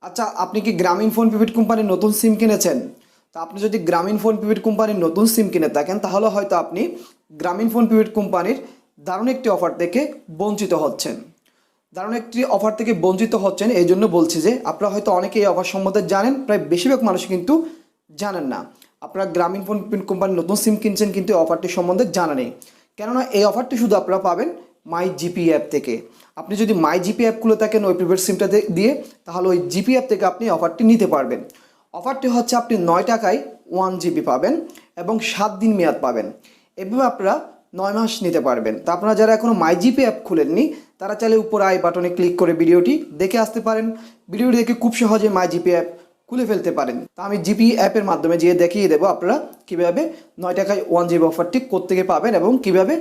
আচ্ছা, আপনি কি গ্রামীণফোন প্রিপেড কোম্পানির নতুন সিম কিনেছেন? তো আপনি যদি গ্রামীণফোন প্রিপেড কোম্পানির নতুন সিম কিনে থাকেন তাহলে হয়তো আপনি গ্রামীণফোন প্রিপেড কোম্পানির দারুণ একটি অফার থেকে বঞ্চিত হচ্ছেন। দারুণ একটি অফার থেকে বঞ্চিত হচ্ছেন এই জন্য বলছি যে আপনারা হয়তো অনেকে এই অফার সম্বন্ধে জানেন, প্রায় বেশিরভাগ মানুষ কিন্তু জানেন না। আপনারা গ্রামীণফোন প্রিপেড কোম্পানির নতুন সিম কিনছেন কিন্তু এই অফারটি সম্বন্ধে জানা নেই। কেননা এই অফারটি শুধু আপনারা পাবেন মাই জিপি অ্যাপ থেকে। আপনি যদি মাই জিপি অ্যাপ খুলে থাকেন ওই প্রিপেড সিমটা দিয়ে, তাহলে ওই জিপি অ্যাপ থেকে আপনি অফারটি নিতে পারবেন। অফারটি হচ্ছে আপনি 9 টাকায় 1 জিবি পাবেন এবং 7 দিন মেয়াদ পাবেন। এভাবে আপনারা 9 মাস নিতে পারবেন। তা আপনারা যারা এখনও মাই জিপি অ্যাপ খুলেননি তারা চাইলে উপরে আই বাটনে ক্লিক করে ভিডিওটি দেখে আসতে পারেন। ভিডিওটি দেখে খুব সহজে মাই জিপি অ্যাপ খুলে ফেলতে পারেন। তা আমি জিপি অ্যাপের মাধ্যমে যেয়ে দেখিয়ে দেবো আপনারা কীভাবে 9 টাকায় 1 জিবি অফারটি কোত্থেকে পাবেন এবং কীভাবে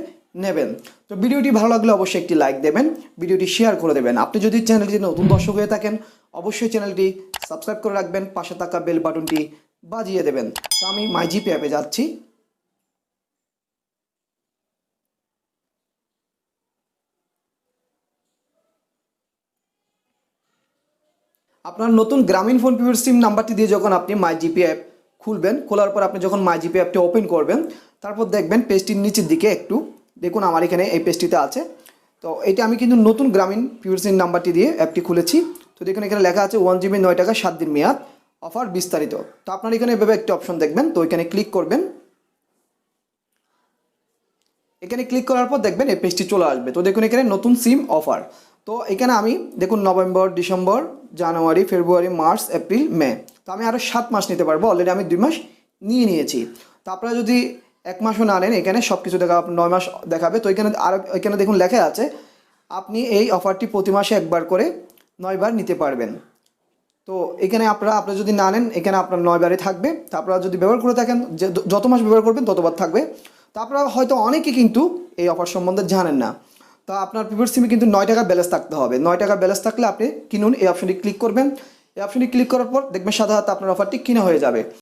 নেবেন। তো ভিডিওটি ভালো লাগলে অবশ্যই একটি লাইক দেবেন, ভিডিওটি শেয়ার করে দেবেন। আপনি যদি চ্যানেলটি নতুন দর্শক হয়ে থাকেন অবশ্যই চ্যানেলটি সাবস্ক্রাইব করে রাখবেন, পাশে থাকা বেল বাটনটি বাজিয়ে দেবেন। তো আমি মাই জিপি অ্যাপে যাচ্ছি। আপনার নতুন গ্রামীণফোন প্রিপেড সিম নাম্বারটি দিয়ে যখন আপনি মাই জিপি অ্যাপ খুলবেন, খোলার পর আপনি যখন মাই জিপি অ্যাপটি ওপেন করবেন, তারপর দেখবেন পেজটির নিচের দিকে একটু দেখুন, আমার এখানে এই পেজটিতে আছে। তো এটা আমি কিন্তু নতুন গ্রামীণ প্রিপেড সিম নাম্বারটি দিয়ে অ্যাপটি খুলেছি। তো দেখুন এখানে লেখা আছে 1 জিবি 9 টাকা 7 দিন মেয়াদ, অফার বিস্তারিত। তো আপনার এখানে এভাবে একটি অপশন দেখবেন, তো এখানে ক্লিক করবেন। এখানে ক্লিক করার পর দেখবেন এই পেজটি চলে আসবে। তো দেখুন এখানে নতুন সিম অফার। তো এখানে আমি দেখুন নভেম্বর, ডিসেম্বর, জানুয়ারি, ফেব্রুয়ারি, মার্চ, এপ্রিল, মে। তো আমি আরও 7 মাস নিতে পারবো। অলরেডি আমি 2 মাস নিয়েছি। তো আপনারা যদি 1 মাসও না নেন, এখানে সব কিছু দেখা 9 মাস দেখাবে। তো এখানে দেখুন লেখা আছে আপনি এই অফারটি প্রতি মাসে একবার করে 9 বার নিতে পারবেন। তো এখানে আপনারা যদি না নেন, এখানে আপনার 9 বারই থাকবে। তা আপনারা যদি ব্যবহার করে থাকেন, যে যত মাস ব্যবহার করবেন ততবার থাকবে। তো আপনারা হয়তো অনেকে কিন্তু এই অফার সম্বন্ধে জানেন না। তা আপনার প্রিপেড সিমে কিন্তু 9 টাকা ব্যালেন্স থাকতে হবে। 9 টাকা ব্যালেন্স থাকলে আপনি কিনুন, এই অপশনটি ক্লিক করবেন। এই অপশনটি ক্লিক করার পর দেখবেন সাধারণত আপনার অফারটি কিনা হয়ে যাবে।